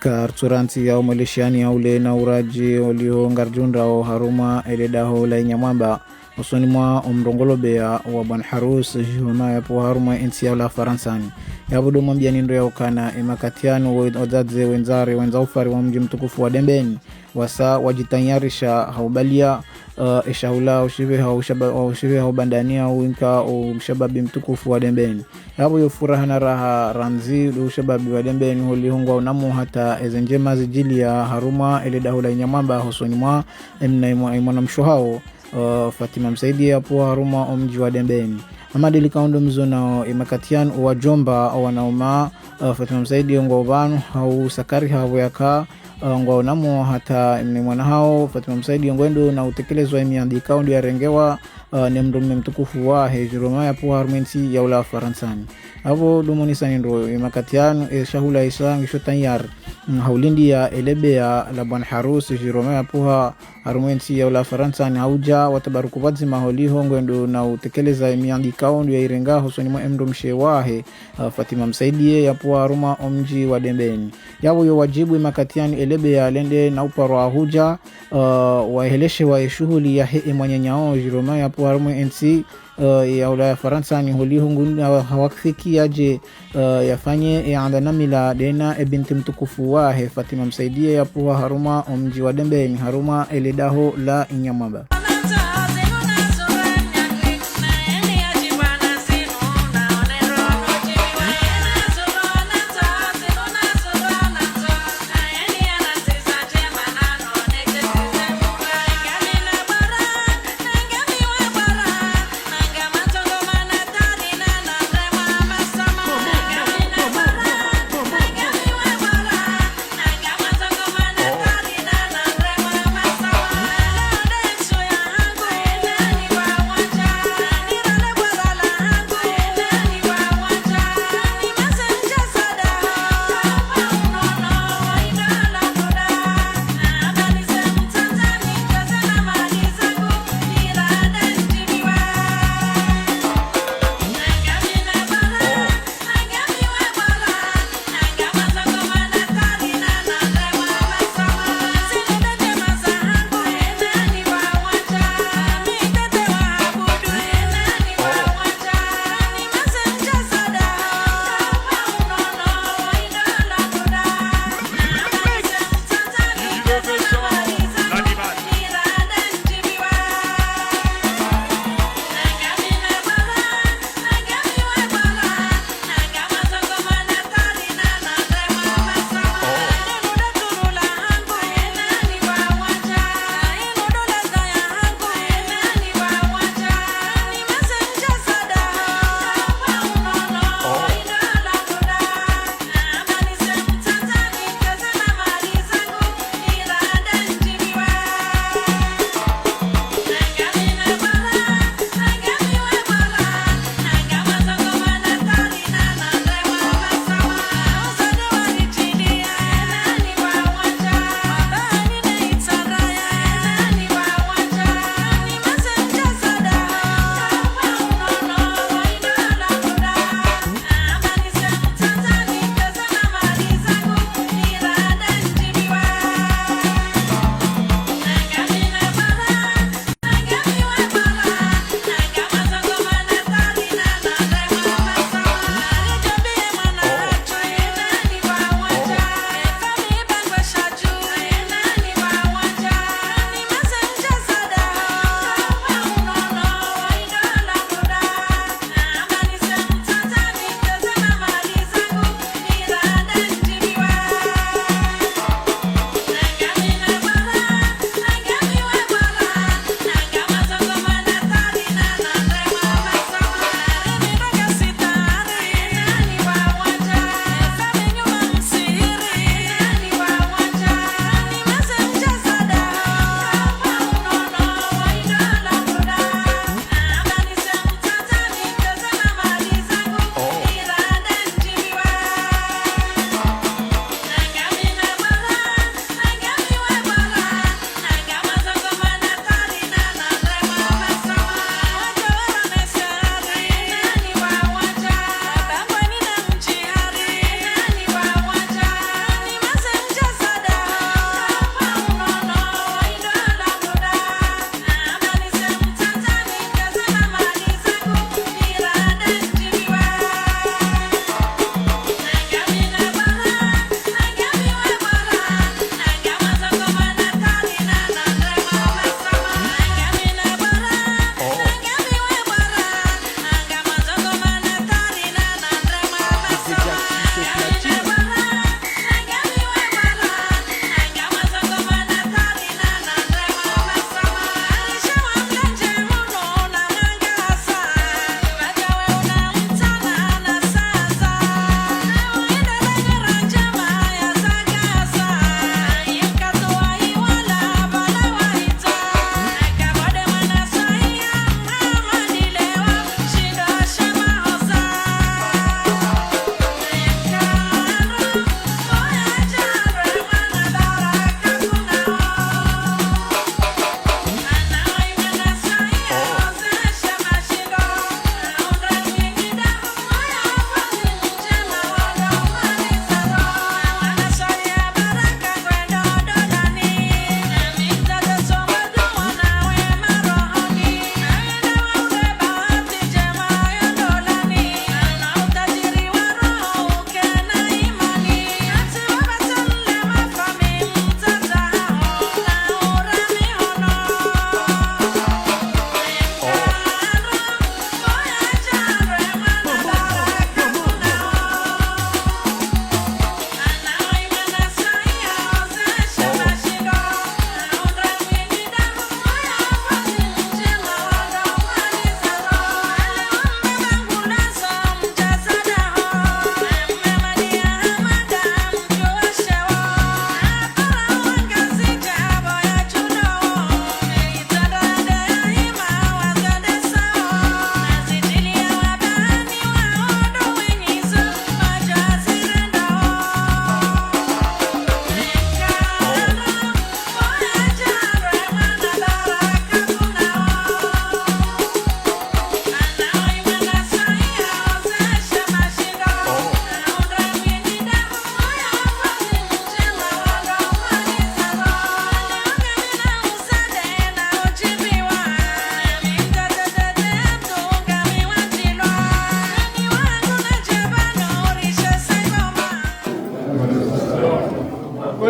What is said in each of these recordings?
karturanti ya umalishani ya ule na uraji olio ngarjunda o haruma eledaho la inyamamba usoni mwa omrongolobea wa Bwana Harus jona ya po haruma insi ya la Faransani ya budu mwambia nindo ya ukana imakatiano ozaze wenzare wenzaufari wa mji mtukufu wa Dembeni wasa wajitanyarisha haubalia ishahula ushibe haubandania uinka ushababi mtukufu wa Dembeni yabo yofuraha na raha ranzi ushababi wa Dembeni holihungwa unamu hata ezenjema zijili ya haruma eledaho la inyamamba husoni mwa imona mshuhao Fatima Msaidi hapo haruma omji wa Dembeni amadili kaundo mzona imakatian wajomba wanauma Fatima Msaidi ngobanu au sakari hawo yaka ngwa namo hata ni mwana hao Fatima Msaidi ngwendo na utekelezwa imiandika ndio yarengewa ni mdume mtukufu wa hejuroma hapo harumenti ya ula Faransani hapo dumoni sanindo imakatian shahula isa ngisho tayar haulindi ya elebea la Bwana Harus jiroma hapo harumenti ya ula Faransani hauja watabaruku wazima holiho ngwendo na utekeleza imiandika ndio irenga husoni mwa mdu mshewahe Fatima Msaidi hapo haruma omji wa Dembeni yabo yo wajibu imakatian elebea lende na uparo huja waheleshe wa shughuli ya mwanyenyao jiroma hapo haruma NC ya ula Faransani holihungu hawakfiki aje yafanye yaandanamila dena binti mtukufu wa Fatima Msaidi hapo haruma omji wa Dembeni haruma eledaho la inyamamba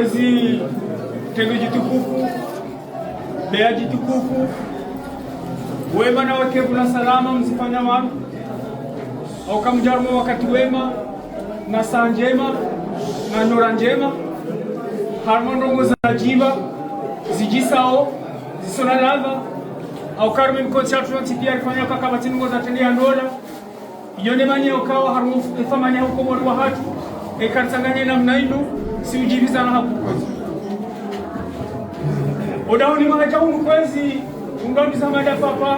mwezi tengo jitukufu, bea jitukufu, wema na wakevu na salama mzifanya wanu au kamjarumu wakati wema na saa njema na nyora njema harmonrongo za jiba zijisao zisona lava au karme mkocha tunatipia kufanya kwa kabatini ngoza tendia ndola yone mani ukawa harmo famanya huko mwa hatu ekansanganya na mnainu si ujibiza na hapo kwezi odao ni mahaja kwezi ungaudi za mada papa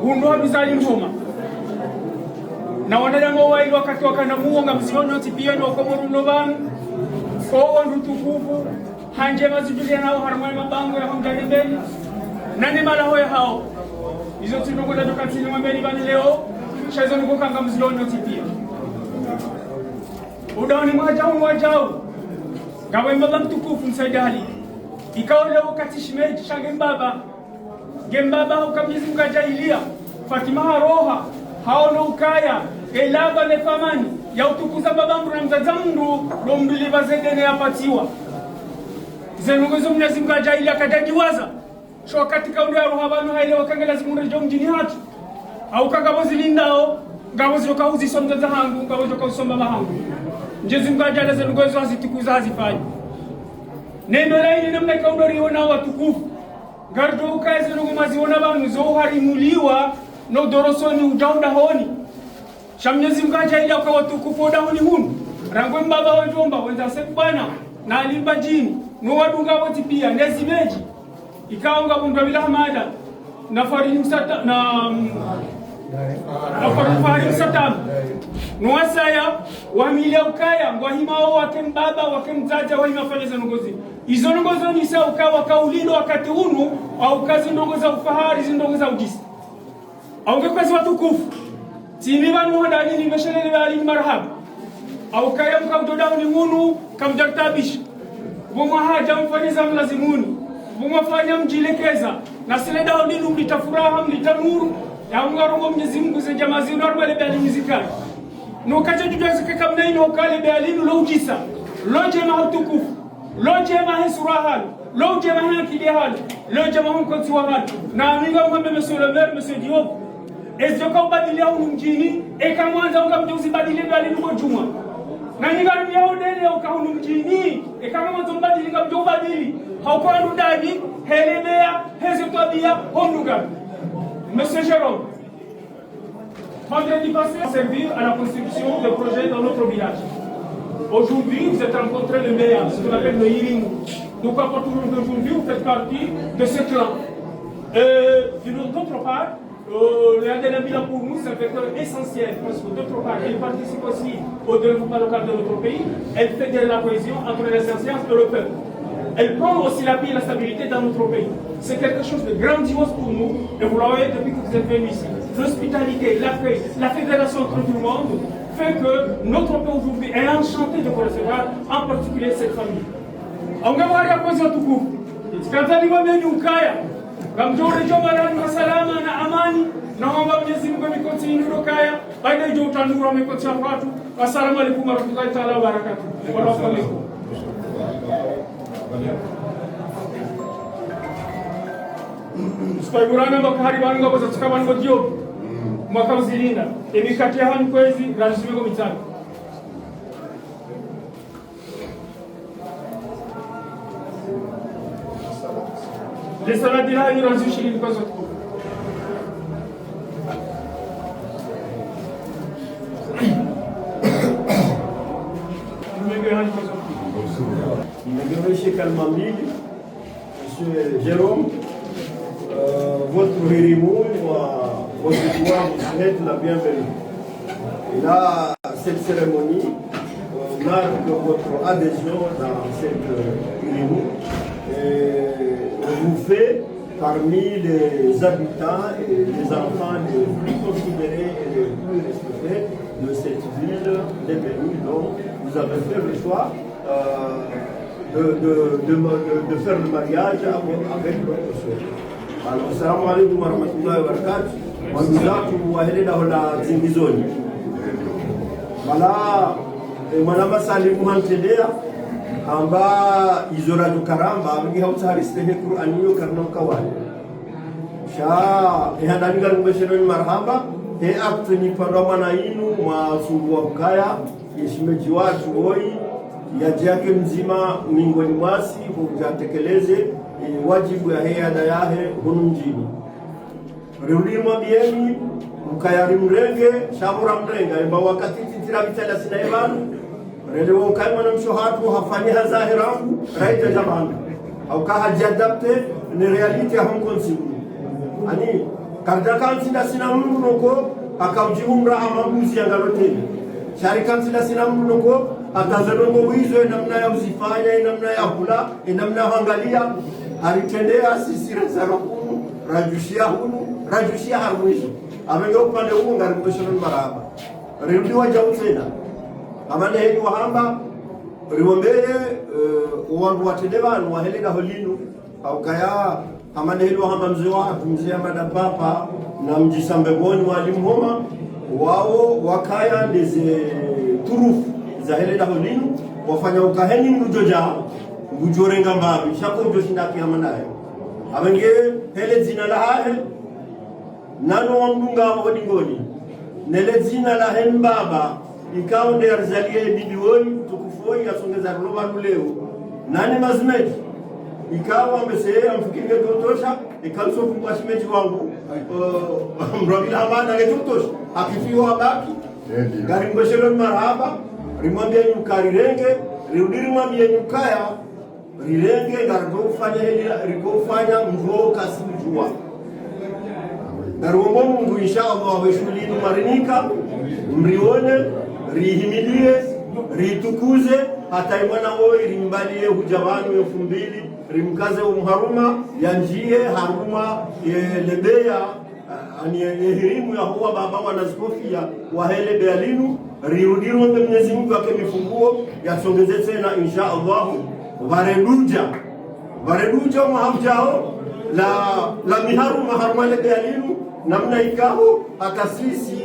undo bizali ngoma na wanadamu wa ile wakati wakanamuo ngamzioni otipia ni wakomoru nobanu kwa ndutukufu hanje mazujulia nao harmoni mabango ya hamjani mbele nani mala hoya hao hizo tunongo da dokatini mwambeni bani leo shaizo nikoka ngamzioni otipia udawani mwajao gawe mbaba mtukufu msaidali ikawa leo wakati shimeji shange mbaba ukamjizi mkajailia Fatima haroha haono ukaya elaba lefamani ya utukuza babambu na mzazamndu lo mbiliva zedene yapatiwa zenunguzo mnezi mkajailia kajajiwaza sho katika undu ya roha banu haile wakangela zimunrejo mjini hatu au kagabozi lindao gabozi lokauzi somzaza hangu gabozi lokausomba mahangu njezi mkajala zenunguzo hazitukuza hazifanyi neno laini namna ikaundoriwa na watukufu gardo ukaeze nugumaziona banu zo harimuliwa no dorosoni ujaunda honi shamnyezi mkaja ile kwa watukufu udahoni hunu rangwe mbaba wajomba wenza sekbana na alimba jini no wadunga woti pia nezimeji ikaonga bundwa bila hamada na farini msata na farini msata no wasaya wa milia ukaya ngwahima wake mbaba wake mzaja wahima fanyeza nongozi izo nongozo ni sa ukawa kaulindo wakati hunu au kazi ndongo za ufahari zindongo za ujisi au kwezi watukufu tini banu hadani ni meshelele bali marhaba au kaya mkamdodao ni hunu kamjartabish bumwa haja mfanyeza mlazimuni bumwa fanya mjilekeza na sile dao dinu mlitafuraha mlitanuru ya mngarongo Mwenyezi Mungu ze jamaa zinu arwele bali muzikali no kaje jujazike kamna ino kale bali lo ujisa lo jema utukufu lo jema hisuraha lo jema hakidihal lo jema hunkoti wahal na amiga mwambe monsieur le maire monsieur Diop ezioka ubadilia mjini ekamwanza ungamjuzi badilia bali nuko juma na nyingari ya odele ukahunu mjini ekamwanza mbadili ngamjo badili hauko ndani helebea hezotobia honduga monsieur Jérôme vendredi passé servir à la construction de projets dans notre village. Aujourd'hui vous êtes rencontrés le meilleur, ce qu'on appelle le healing. Donc à partir d'aujourd'hui vous faites partie de ce clan. D'autre part le Yandénabila pour nous, c'est un vecteur essentiel parce que d'autre part, elle participe aussi au développement local de notre pays, elle fait de la cohésion entre les anciens et le peuple. Elle prend aussi la paix et la stabilité dans notre pays. C'est quelque chose de grandiose pour nous, et vous l'avez depuis que vous êtes venus ici. L'hospitalité, l'accueil, la fédération entre tout le monde fait que notre pays aujourd'hui est enchanté de vous recevoir, en particulier cette famille. Gamjore jomarani masalama na amani naomba Mwenyezi Mungu mikoti induro kaya baada ya utanura mikoti watu. Assalamu alaykum warahmatullahi ta'ala wabarakatuh. Wa rahmatullahi. Spagurana bakari banga boza tukabana bodio mwaka uzilinda emikati hanu kwezi razimego mitano. Les salades là, ils ont chez les causes. Monsieur Kalmamil, Monsieur Jérôme, votre hérimou, votre voix vous souhaite la bienvenue. Et là, cette cérémonie marque votre adhésion dans cette hérimou. Vous fait parmi les habitants et les enfants les plus considérés et les plus respectés de cette ville des Bénis. Donc, vous avez fait le choix de faire le mariage avec votre soeur. Alors, assalamu alaikum wa rahmatullahi wa barakatuh. Wanduzaku waheleda hola zingizoni. Mala mwanama salimu hantedea amba izora dukaramba abingi hautaristehe Qur'aniyo karno kawali sha ehadani garubeshero marhaba he aktini pandamana inu masungu wa kaya yeshimeji watu woi yaji yake mzima miongoni mwasi hujatekeleze wajibu ya heada yahe hunu mjini riulima bieni ukayari mrenge shamura mrenga imba wakati titira vitala sina ebanu rele wokai mwana mshohatu hafanyi hazahirangu raita jamani au kaha jadapte ni reality ya Hong Kong siku ani kardakan sina munu noko akawjihumra amabuzi ya galoteni sharikan sina munu noko atazalongo wizo namna ya uzifanya namna ya kula namna ya angalia alitendea sisira zarakunu rajushia harmwisho amenge upande huu ngaribeshana maraba riudiwa jautena amane hedi wahamba riwombeye wandu watende banu waheleka holinu au kaya amane hedi wahamba mzee watu mzee amada papa na mjisambe boni walimhoma wao wakaya ndize turufu za heleka holinu wafanya ukaheni mrujoja ngujorenga mbabi shako mjoshindaki amanayo abenge hele zina la hahe nano wamdunga wadingoni nele zina la hembaba ikao nde arzalie bidiwoi tukufoi asongeza roba leo nani mazmeji ikawa amesea amfikiri kutosha ikalso kumbashimeji wangu mrabila amana ngetosha akifiwa baki gari mbashelo marhaba rimwambia yukarirenge rirudiri mwambia yukaya rirenge gargofanya mvoo kasijua Naruomba Mungu inshallah weshulini marinika mrione rihimilie ritukuze hata imwana woi rimbalie hujabani 2000 rimkaze umharuma yanjie haruma lebea ani ehirimu ya huwa baba wanazikofia wahele bealinu riudiru Mwenyezi Mungu yake mifunguo yasongeze tena inshallah vareduja mahamjao la miharuma harumale bealinu namna ikaho akasisi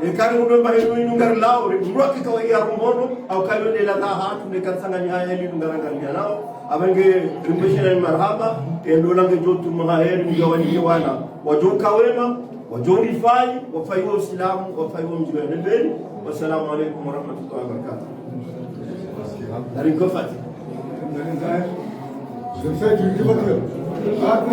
ekari unomba hinu ngar laure mroki kwa ya rumono au kayo de la hatu ne kansanga nyaya hili ngaranga nao abange tumbeshana marhaba endo lange jotu maheri mjawani wana wajoka wema wajori fai wafai wa Uislamu wafai wa mjiwa nebeni wassalamu alaykum wa rahmatullahi wa barakatuh dari kofati je sais que tu dis pas que